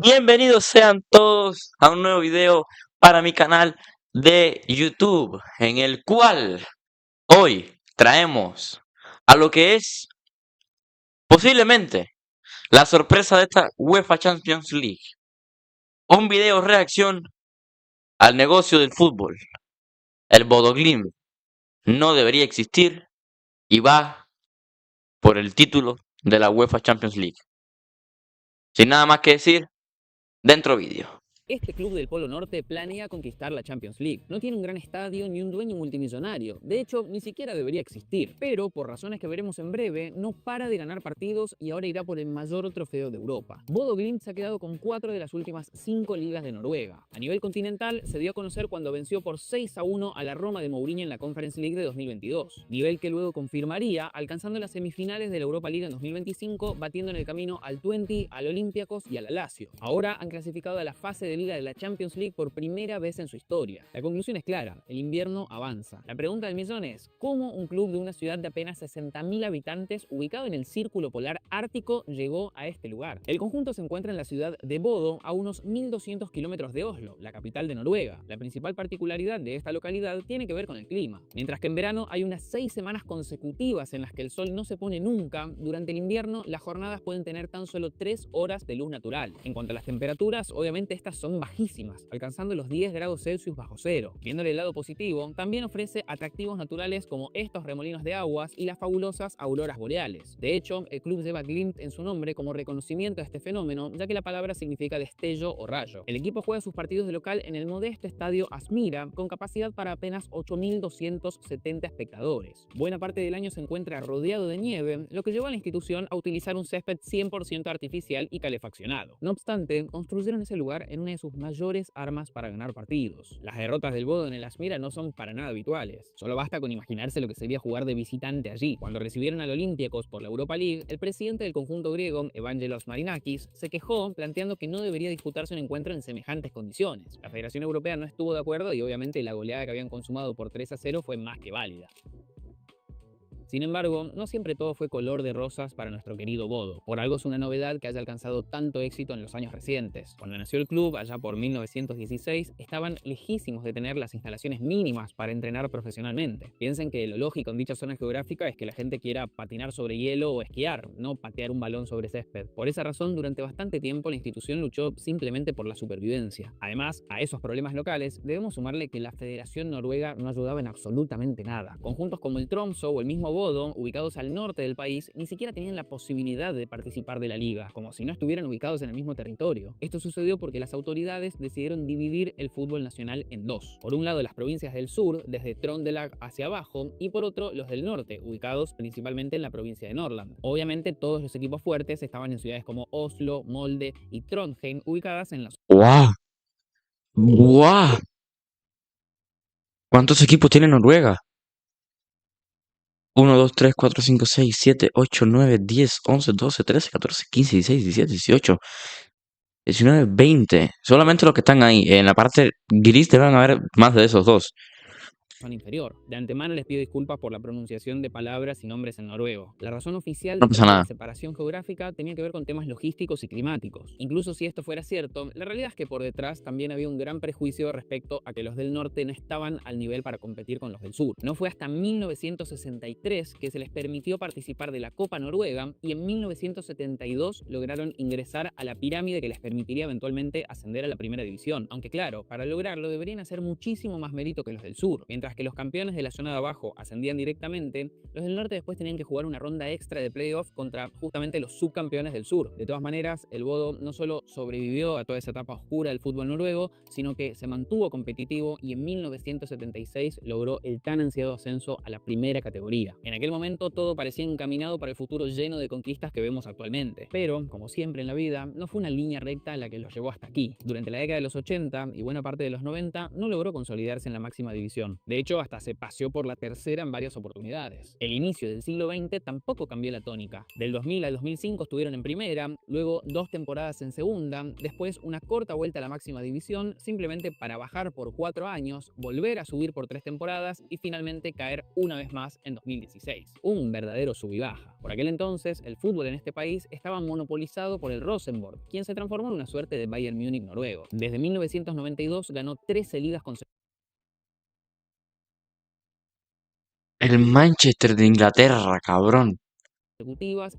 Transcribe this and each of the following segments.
Bienvenidos sean todos a un nuevo video para mi canal de YouTube, en el cual hoy traemos a lo que es posiblemente la sorpresa de esta UEFA Champions League. Un video reacción al negocio del fútbol. El Bodo Glimt no debería existir y va por el título de la UEFA Champions League. Sin nada más que decir, dentro vídeo. Este club del Polo Norte planea conquistar la Champions League. No tiene un gran estadio ni un dueño multimillonario. De hecho, ni siquiera debería existir. Pero, por razones que veremos en breve, no para de ganar partidos y ahora irá por el mayor trofeo de Europa. Bodo Glimt se ha quedado con 4 de las últimas 5 ligas de Noruega. A nivel continental, se dio a conocer cuando venció por 6-1 a la Roma de Mourinho en la Conference League de 2022. Nivel que luego confirmaría, alcanzando las semifinales de la Europa League en 2025, batiendo en el camino al Twente, al Olympiacos y al Lazio. Ahora han clasificado a la fase de liga de la Champions League por primera vez en su historia. La conclusión es clara, el invierno avanza. La pregunta del millón es, ¿cómo un club de una ciudad de apenas 60.000 habitantes ubicado en el círculo polar ártico llegó a este lugar? El conjunto se encuentra en la ciudad de Bodo, a unos 1.200 kilómetros de Oslo, la capital de Noruega. La principal particularidad de esta localidad tiene que ver con el clima. Mientras que en verano hay unas 6 semanas consecutivas en las que el sol no se pone nunca, durante el invierno las jornadas pueden tener tan solo 3 horas de luz natural. En cuanto a las temperaturas, obviamente estas son bajísimas, alcanzando los 10 grados Celsius bajo cero. Viéndole el lado positivo, también ofrece atractivos naturales como estos remolinos de aguas y las fabulosas auroras boreales. De hecho, el club lleva Glimt en su nombre como reconocimiento a este fenómeno, ya que la palabra significa destello o rayo. El equipo juega sus partidos de local en el modesto estadio Aspmyra, con capacidad para apenas 8.270 espectadores. Buena parte del año se encuentra rodeado de nieve, lo que llevó a la institución a utilizar un césped 100% artificial y calefaccionado. No obstante, construyeron ese lugar en una de sus mayores armas para ganar partidos. Las derrotas del Bodo en el Aspmyra no son para nada habituales. Solo basta con imaginarse lo que sería jugar de visitante allí. Cuando recibieron al Olympiacos por la Europa League, el presidente del conjunto griego, Evangelos Marinakis, se quejó planteando que no debería disputarse un encuentro en semejantes condiciones. La Federación Europea no estuvo de acuerdo y obviamente la goleada que habían consumado por 3-0 fue más que válida. Sin embargo, no siempre todo fue color de rosas para nuestro querido Bodo. Por algo es una novedad que haya alcanzado tanto éxito en los años recientes. Cuando nació el club, allá por 1916, estaban lejísimos de tener las instalaciones mínimas para entrenar profesionalmente. Piensen que lo lógico en dicha zona geográfica es que la gente quiera patinar sobre hielo o esquiar, no patear un balón sobre césped. Por esa razón, durante bastante tiempo la institución luchó simplemente por la supervivencia. Además, a esos problemas locales debemos sumarle que la Federación Noruega no ayudaba en absolutamente nada. Conjuntos como el Tromsø o el mismo Bodo, ubicados al norte del país, ni siquiera tenían la posibilidad de participar de la liga, como si no estuvieran ubicados en el mismo territorio. Esto sucedió porque las autoridades decidieron dividir el fútbol nacional en dos. Por un lado, las provincias del sur, desde Trøndelag hacia abajo, y por otro, los del norte, ubicados principalmente en la provincia de Nordland. Obviamente, todos los equipos fuertes estaban en ciudades como Oslo, Molde y Trondheim, ubicadas en la ¡Guau! ¡Guau! ¿Cuántos equipos tiene Noruega? 1, 2, 3, 4, 5, 6, 7, 8, 9, 10, 11, 12, 13, 14, 15, 16, 17, 18, 19, 20. Solamente los que están ahí. En la parte gris deben haber más de esos dos. zona inferior. De antemano les pido disculpas por la pronunciación de palabras y nombres en noruego. La razón oficial No pasa detrás de la nada. separación geográfica tenía que ver con temas logísticos y climáticos. Incluso si esto fuera cierto, la realidad es que por detrás también había un gran prejuicio respecto a que los del norte no estaban al nivel para competir con los del sur. No fue hasta 1963 que se les permitió participar de la Copa Noruega y en 1972 lograron ingresar a la pirámide que les permitiría eventualmente ascender a la primera división. Aunque claro, para lograrlo deberían hacer muchísimo más mérito que los del sur. Mientras que los campeones de la zona de abajo ascendían directamente, los del norte después tenían que jugar una ronda extra de playoff contra justamente los subcampeones del sur. De todas maneras, el Bodo no solo sobrevivió a toda esa etapa oscura del fútbol noruego, sino que se mantuvo competitivo y en 1976 logró el tan ansiado ascenso a la primera categoría. En aquel momento todo parecía encaminado para el futuro lleno de conquistas que vemos actualmente. Pero, como siempre en la vida, no fue una línea recta la que los llevó hasta aquí. Durante la década de los 80 y buena parte de los 90 no logró consolidarse en la máxima división. De hecho, hasta se paseó por la tercera en varias oportunidades. El inicio del siglo XX tampoco cambió la tónica. Del 2000 al 2005 estuvieron en primera, luego 2 temporadas en segunda, después una corta vuelta a la máxima división, simplemente para bajar por 4 años, volver a subir por 3 temporadas y finalmente caer una vez más en 2016. Un verdadero sub y baja. Por aquel entonces, el fútbol en este país estaba monopolizado por el Rosenborg, quien se transformó en una suerte de Bayern Múnich noruego. Desde 1992 ganó 13 ligas consecutivas. El Manchester de Inglaterra, cabrón.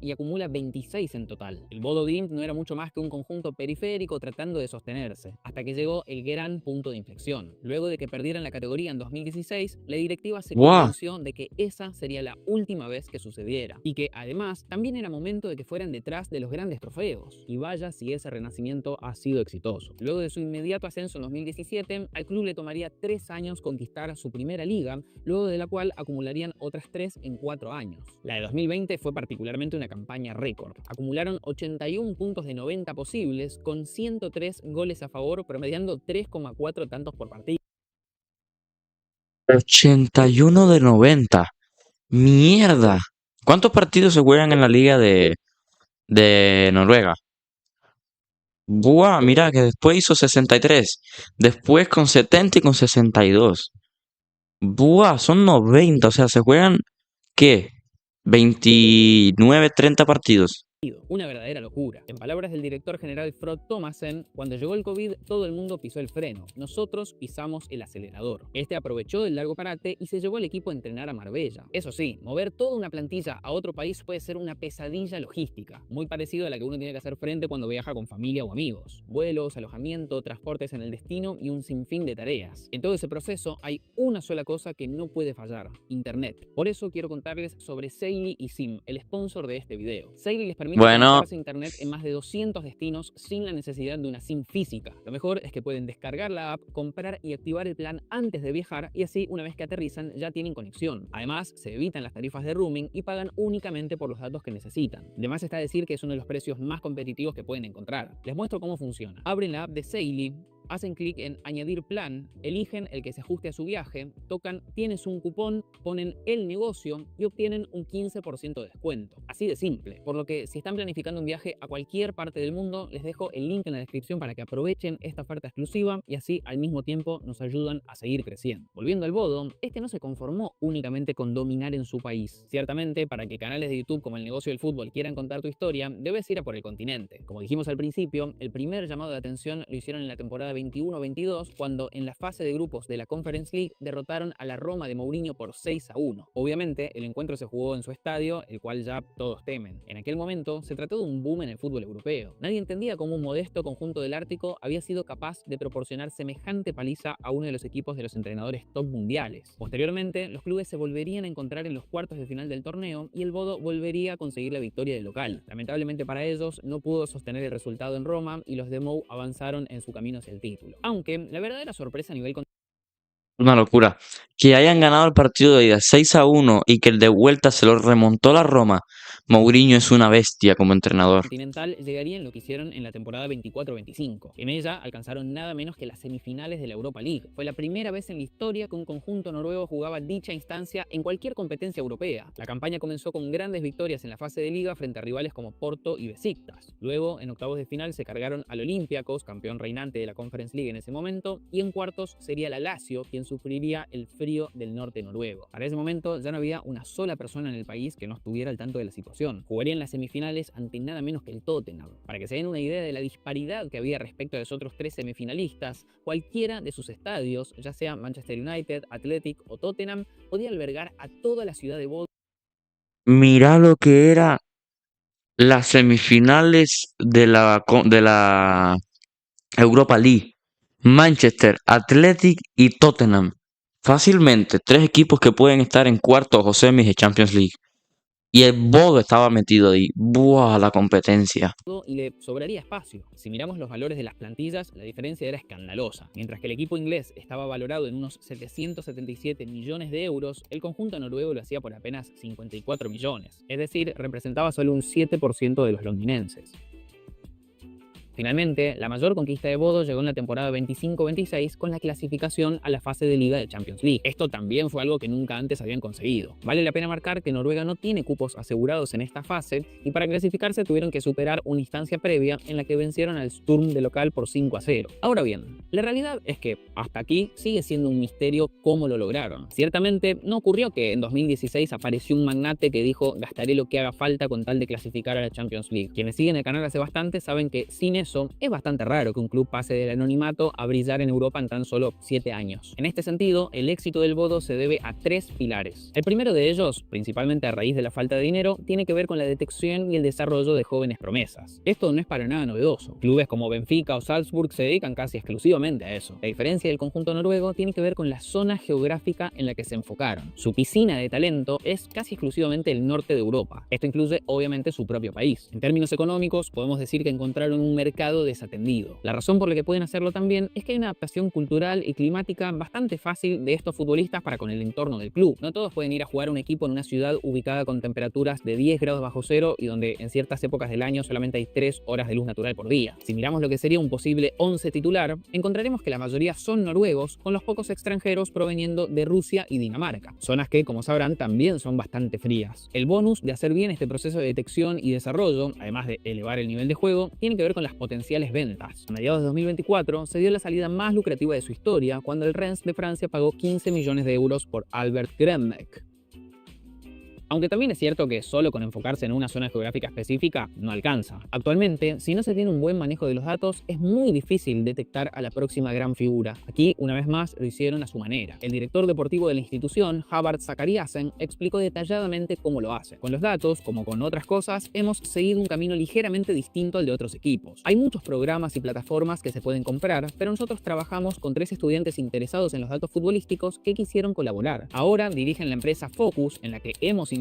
Y acumula 26 en total. El Bodo Glimt no era mucho más que un conjunto periférico tratando de sostenerse, hasta que llegó el gran punto de inflexión. Luego de que perdieran la categoría en 2016, la directiva se ¡Guau! convenció de que esa sería la última vez que sucediera, y que además también era momento de que fueran detrás de los grandes trofeos. Y vaya si ese renacimiento ha sido exitoso. Luego de su inmediato ascenso en 2017, al club le tomaría 3 años conquistar su primera liga, luego de la cual acumularían otras 3 en 4 años. La de 2020 fue particularmente una campaña récord. Acumularon 81 puntos de 90 posibles, con 103 goles a favor, promediando 3,4 tantos por partido. 81 de 90. ¡Mierda! ¿Cuántos partidos se juegan en la liga de Noruega? Buah, mira que después hizo 63. Después con 70 y con 62. Buah, son 90. O sea, se juegan, ¿qué? 29, 30 partidos. Una verdadera locura. En palabras del director general Frode Thomassen, cuando llegó el COVID, todo el mundo pisó el freno. Nosotros pisamos el acelerador. Este aprovechó el largo parate y se llevó al equipo a entrenar a Marbella. Eso sí, mover toda una plantilla a otro país puede ser una pesadilla logística, muy parecido a la que uno tiene que hacer frente cuando viaja con familia o amigos. Vuelos, alojamiento, transportes en el destino y un sinfín de tareas. En todo ese proceso hay una sola cosa que no puede fallar: Internet. Por eso quiero contarles sobre Saily y Sim, el sponsor de este video. Saily les permite Bueno, conectarse a internet en más de 200 destinos sin la necesidad de una SIM física. Lo mejor es que pueden descargar la app, comprar y activar el plan antes de viajar, y así una vez que aterrizan ya tienen conexión. Además, se evitan las tarifas de roaming y pagan únicamente por los datos que necesitan. Además está decir que es uno de los precios más competitivos que pueden encontrar. Les muestro cómo funciona. Abren la app de Saily, hacen clic en añadir plan, eligen el que se ajuste a su viaje, tocan tienes un cupón, ponen el negocio y obtienen un 15% de descuento. Así de simple. Por lo que si están planificando un viaje a cualquier parte del mundo, les dejo el link en la descripción para que aprovechen esta oferta exclusiva y así al mismo tiempo nos ayudan a seguir creciendo. Volviendo al Bodo, este no se conformó únicamente con dominar en su país. Ciertamente, para que canales de YouTube como El Negocio del Fútbol quieran contar tu historia, debes ir a por el continente. Como dijimos al principio, el primer llamado de atención lo hicieron en la temporada 21-22, cuando en la fase de grupos de la Conference League derrotaron a la Roma de Mourinho por 6-1. Obviamente, el encuentro se jugó en su estadio, el cual ya todos temen. En aquel momento, se trató de un boom en el fútbol europeo. Nadie entendía cómo un modesto conjunto del Ártico había sido capaz de proporcionar semejante paliza a uno de los equipos de los entrenadores top mundiales. Posteriormente, los clubes se volverían a encontrar en los cuartos de final del torneo y el Bodo volvería a conseguir la victoria de local. Lamentablemente para ellos, no pudo sostener el resultado en Roma y los de Mou avanzaron en su camino hacia el título. Aunque la verdadera sorpresa a nivel una locura. Que hayan ganado el partido de ida 6-1 y que el de vuelta se lo remontó la Roma. Mourinho es una bestia como entrenador. continental llegaría en lo que hicieron en la temporada 24-25. En ella alcanzaron nada menos que las semifinales de la Europa League. Fue la primera vez en la historia que un conjunto noruego jugaba dicha instancia en cualquier competencia europea. La campaña comenzó con grandes victorias en la fase de liga frente a rivales como Porto y Besiktas. Luego, en octavos de final se cargaron al Olympiacos, campeón reinante de la Conference League en ese momento, y en cuartos sería la Lazio quien sufriría el frío del norte noruego. Para ese momento ya no había una sola persona en el país que no estuviera al tanto de la situación. Jugarían las semifinales ante nada menos que el Tottenham. Para que se den una idea de la disparidad que había respecto a los otros 3 semifinalistas, cualquiera de sus estadios, ya sea Manchester United, Athletic o Tottenham, podía albergar a toda la ciudad de Bodo. Mira lo que era las semifinales de la Europa League. Manchester, Athletic y Tottenham. Fácilmente 3 equipos que pueden estar en cuartos o semis de Champions League. Y el Bodo estaba metido ahí. ¡Buah! La competencia. Y le sobraría espacio. Si miramos los valores de las plantillas, la diferencia era escandalosa. Mientras que el equipo inglés estaba valorado en unos 777 millones de euros, el conjunto noruego lo hacía por apenas 54 millones. Es decir, representaba solo un 7% de los londinenses. Finalmente, la mayor conquista de Bodo llegó en la temporada 25-26 con la clasificación a la fase de Liga de Champions League. Esto también fue algo que nunca antes habían conseguido. Vale la pena marcar que Noruega no tiene cupos asegurados en esta fase y para clasificarse tuvieron que superar una instancia previa en la que vencieron al Sturm de local por 5-0. Ahora bien, la realidad es que hasta aquí sigue siendo un misterio cómo lo lograron. Ciertamente no ocurrió que en 2016 apareció un magnate que dijo gastaré lo que haga falta con tal de clasificar a la Champions League. Quienes siguen el canal hace bastante saben que sin eso es bastante raro que un club pase del anonimato a brillar en Europa en tan solo 7 años. En este sentido, el éxito del Bodo se debe a 3 pilares. El primero de ellos, principalmente a raíz de la falta de dinero, tiene que ver con la detección y el desarrollo de jóvenes promesas. Esto no es para nada novedoso. Clubes como Benfica o Salzburg se dedican casi exclusivamente a eso. La diferencia del conjunto noruego tiene que ver con la zona geográfica en la que se enfocaron. Su piscina de talento es casi exclusivamente el norte de Europa. Esto incluye obviamente su propio país. En términos económicos, podemos decir que encontraron un mercado desatendido. La razón por la que pueden hacerlo también es que hay una adaptación cultural y climática bastante fácil de estos futbolistas para con el entorno del club. No todos pueden ir a jugar a un equipo en una ciudad ubicada con temperaturas de 10 grados bajo cero y donde en ciertas épocas del año solamente hay 3 horas de luz natural por día. Si miramos lo que sería un posible 11 titular, encontraremos que la mayoría son noruegos, con los pocos extranjeros proveniendo de Rusia y Dinamarca, zonas que, como sabrán, también son bastante frías. El bonus de hacer bien este proceso de detección y desarrollo, además de elevar el nivel de juego, tiene que ver con las potenciales ventas. A mediados de 2024 se dio la salida más lucrativa de su historia cuando el Rennes de Francia pagó 15 millones de euros por Albert Grembeck. Aunque también es cierto que solo con enfocarse en una zona geográfica específica no alcanza. Actualmente, si no se tiene un buen manejo de los datos, es muy difícil detectar a la próxima gran figura. Aquí, una vez más, lo hicieron a su manera. El director deportivo de la institución, Havard Zakariasen, explicó detalladamente cómo lo hace. Con los datos, como con otras cosas, hemos seguido un camino ligeramente distinto al de otros equipos. Hay muchos programas y plataformas que se pueden comprar, pero nosotros trabajamos con 3 estudiantes interesados en los datos futbolísticos que quisieron colaborar. Ahora dirigen la empresa Focus, en la que hemos invertido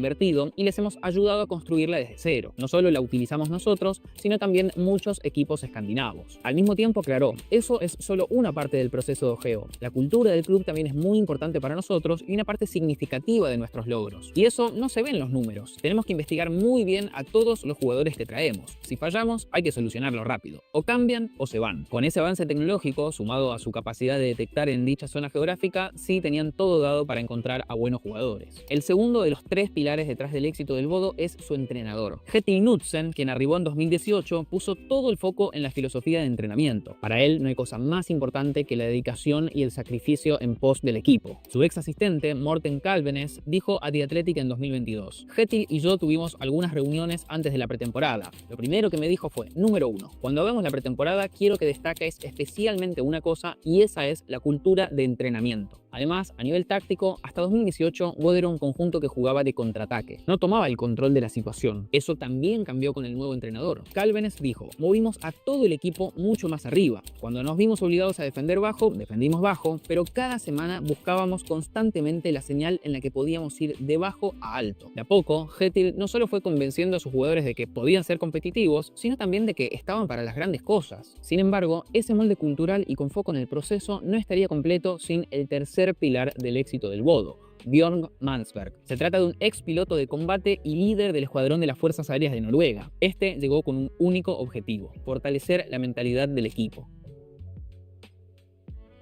y les hemos ayudado a construirla desde cero. No solo la utilizamos nosotros, sino también muchos equipos escandinavos. Al mismo tiempo, aclaró, eso es solo una parte del proceso de ojeo. La cultura del club también es muy importante para nosotros y una parte significativa de nuestros logros. Y eso no se ve en los números. Tenemos que investigar muy bien a todos los jugadores que traemos. Si fallamos, hay que solucionarlo rápido. O cambian o se van. Con ese avance tecnológico, sumado a su capacidad de detectar en dicha zona geográfica, sí tenían todo dado para encontrar a buenos jugadores. El segundo de los 3 pilares detrás del éxito del Bodo es su entrenador. Kjetil Knutsen, quien arribó en 2018, puso todo el foco en la filosofía de entrenamiento. Para él no hay cosa más importante que la dedicación y el sacrificio en pos del equipo. Su ex asistente, Morten Kalvenes, dijo a The Athletic en 2022: Kjetil y yo tuvimos algunas reuniones antes de la pretemporada. Lo primero que me dijo fue, número 1, cuando hagamos la pretemporada quiero que destaques especialmente una cosa y esa es la cultura de entrenamiento. Además, a nivel táctico, hasta 2018 Bodo era un conjunto que jugaba de contraataque. No tomaba el control de la situación. Eso también cambió con el nuevo entrenador. Kalvenes dijo, movimos a todo el equipo mucho más arriba. Cuando nos vimos obligados a defender bajo, defendimos bajo, pero cada semana buscábamos constantemente la señal en la que podíamos ir de bajo a alto. De a poco, Kjetil no solo fue convenciendo a sus jugadores de que podían ser competitivos, sino también de que estaban para las grandes cosas. Sin embargo, ese molde cultural y con foco en el proceso no estaría completo sin el tercer pilar del éxito del Bodo, Bjørn Mansberg. Se trata de un ex piloto de combate y líder del escuadrón de las Fuerzas Aéreas de Noruega. Este llegó con un único objetivo: fortalecer la mentalidad del equipo.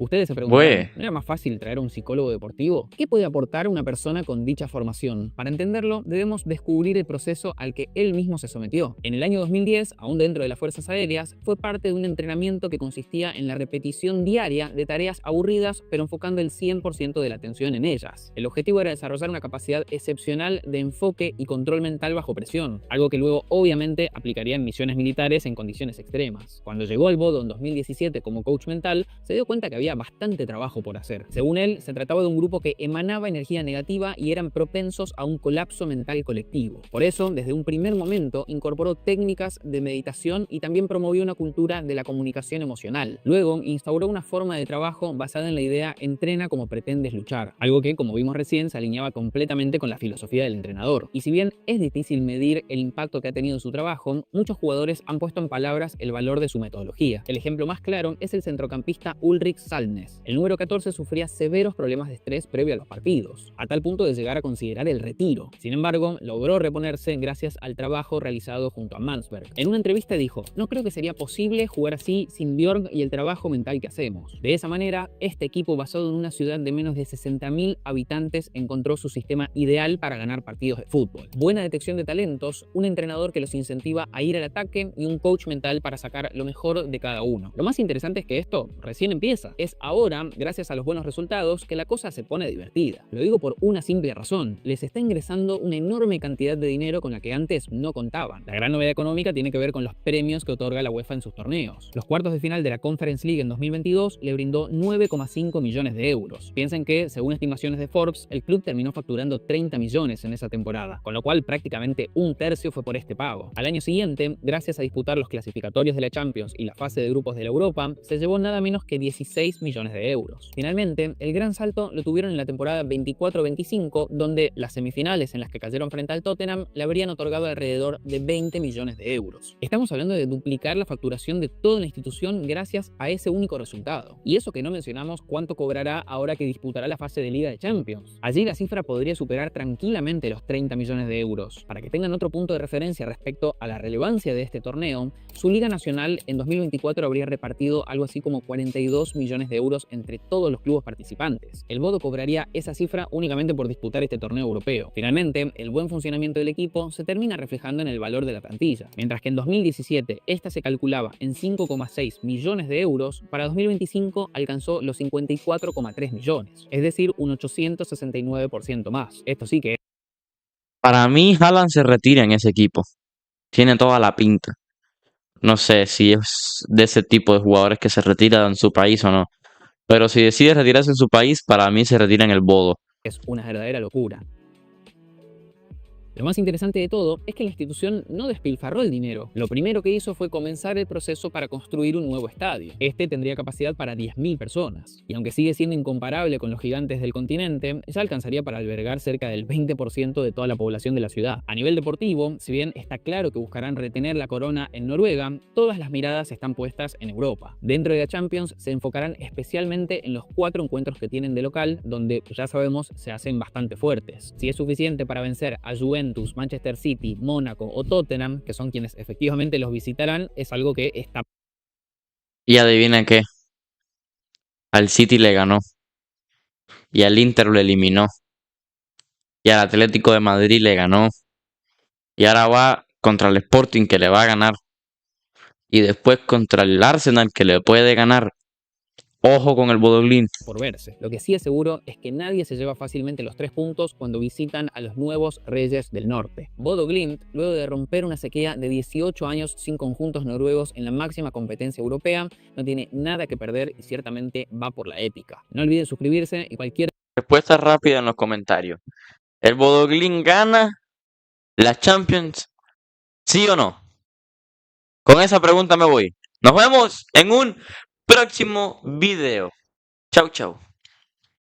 Ustedes se preguntarán, ¿no era más fácil traer a un psicólogo deportivo? ¿Qué puede aportar una persona con dicha formación? Para entenderlo, debemos descubrir el proceso al que él mismo se sometió. En el año 2010, aún dentro de las Fuerzas Aéreas, fue parte de un entrenamiento que consistía en la repetición diaria de tareas aburridas, pero enfocando el 100% de la atención en ellas. El objetivo era desarrollar una capacidad excepcional de enfoque y control mental bajo presión, algo que luego obviamente aplicaría en misiones militares en condiciones extremas. Cuando llegó al Bodo en 2017 como coach mental, se dio cuenta que había bastante trabajo por hacer. Según él, se trataba de un grupo que emanaba energía negativa y eran propensos a un colapso mental colectivo. Por eso, desde un primer momento, incorporó técnicas de meditación y también promovió una cultura de la comunicación emocional. Luego, instauró una forma de trabajo basada en la idea entrena como pretendes luchar, algo que, como vimos recién, se alineaba completamente con la filosofía del entrenador. Y si bien es difícil medir el impacto que ha tenido en su trabajo, muchos jugadores han puesto en palabras el valor de su metodología. El ejemplo más claro es el centrocampista Ulrik Salomon, Salnes. El número 14 sufría severos problemas de estrés previo a los partidos, a tal punto de llegar a considerar el retiro. Sin embargo, logró reponerse gracias al trabajo realizado junto a Mansberg. En una entrevista dijo: "No creo que sería posible jugar así sin Björk y el trabajo mental que hacemos". De esa manera, este equipo, basado en una ciudad de menos de 60.000 habitantes, encontró su sistema ideal para ganar partidos de fútbol. Buena detección de talentos, un entrenador que los incentiva a ir al ataque y un coach mental para sacar lo mejor de cada uno. Lo más interesante es que esto recién empieza. Es ahora, gracias a los buenos resultados, que la cosa se pone divertida. Lo digo por una simple razón: les está ingresando una enorme cantidad de dinero con la que antes no contaban. La gran novedad económica tiene que ver con los premios que otorga la UEFA en sus torneos. Los cuartos de final de la Conference League en 2022 le brindó 9,5 millones de euros. Piensen que, según estimaciones de Forbes, el club terminó facturando 30 millones en esa temporada, con lo cual prácticamente un tercio fue por este pago. Al año siguiente, gracias a disputar los clasificatorios de la Champions y la fase de grupos de la Europa, se llevó nada menos que 16 millones de euros. Finalmente, el gran salto lo tuvieron en la temporada 24-25, donde las semifinales en las que cayeron frente al Tottenham le habrían otorgado alrededor de 20 millones de euros. Estamos hablando de duplicar la facturación de toda la institución gracias a ese único resultado. Y eso que no mencionamos cuánto cobrará ahora que disputará la fase de Liga de Champions. Allí la cifra podría superar tranquilamente los 30 millones de euros. Para que tengan otro punto de referencia respecto a la relevancia de este torneo, su Liga Nacional en 2024 habría repartido algo así como 42 millones de euros entre todos los clubes participantes. El Bodo cobraría esa cifra únicamente por disputar este torneo europeo. Finalmente, el buen funcionamiento del equipo se termina reflejando en el valor de la plantilla. Mientras que en 2017 esta se calculaba en 5,6 millones de euros, para 2025 alcanzó los 54,3 millones, es decir, un 869% más. Esto sí que es. Para mí, Haaland se retira en ese equipo. Tiene toda la pinta. No sé si es de ese tipo de jugadores que se retira en su país o no. Pero si decide retirarse en su país, para mí se retira en el Bodo. Es una verdadera locura. Lo más interesante de todo es que la institución no despilfarró el dinero. Lo primero que hizo fue comenzar el proceso para construir un nuevo estadio. Este tendría capacidad para 10.000 personas. Y aunque sigue siendo incomparable con los gigantes del continente, ya alcanzaría para albergar cerca del 20% de toda la población de la ciudad. A nivel deportivo, si bien está claro que buscarán retener la corona en Noruega, todas las miradas están puestas en Europa. Dentro de la Champions se enfocarán especialmente en los 4 encuentros que tienen de local, donde ya sabemos se hacen bastante fuertes. Si es suficiente para vencer a Juventus, Manchester City, Mónaco o Tottenham, que son quienes efectivamente los visitarán, es algo que está... Y adivina qué, al City le ganó, y al Inter lo eliminó, y al Atlético de Madrid le ganó, y ahora va contra el Sporting que le va a ganar, y después contra el Arsenal que le puede ganar. Ojo con el Bodo Glimt. Por verse. Lo que sí es seguro es que nadie se lleva fácilmente los 3 puntos cuando visitan a los nuevos Reyes del Norte. Bodo Glimt, luego de romper una sequía de 18 años sin conjuntos noruegos en la máxima competencia europea, no tiene nada que perder y ciertamente va por la épica. No olviden suscribirse y cualquier Respuesta rápida en los comentarios. ¿El Bodo Glimt gana la Champions? ¿Sí o no? Con esa pregunta me voy. Nos vemos en un próximo video. Chau, chau.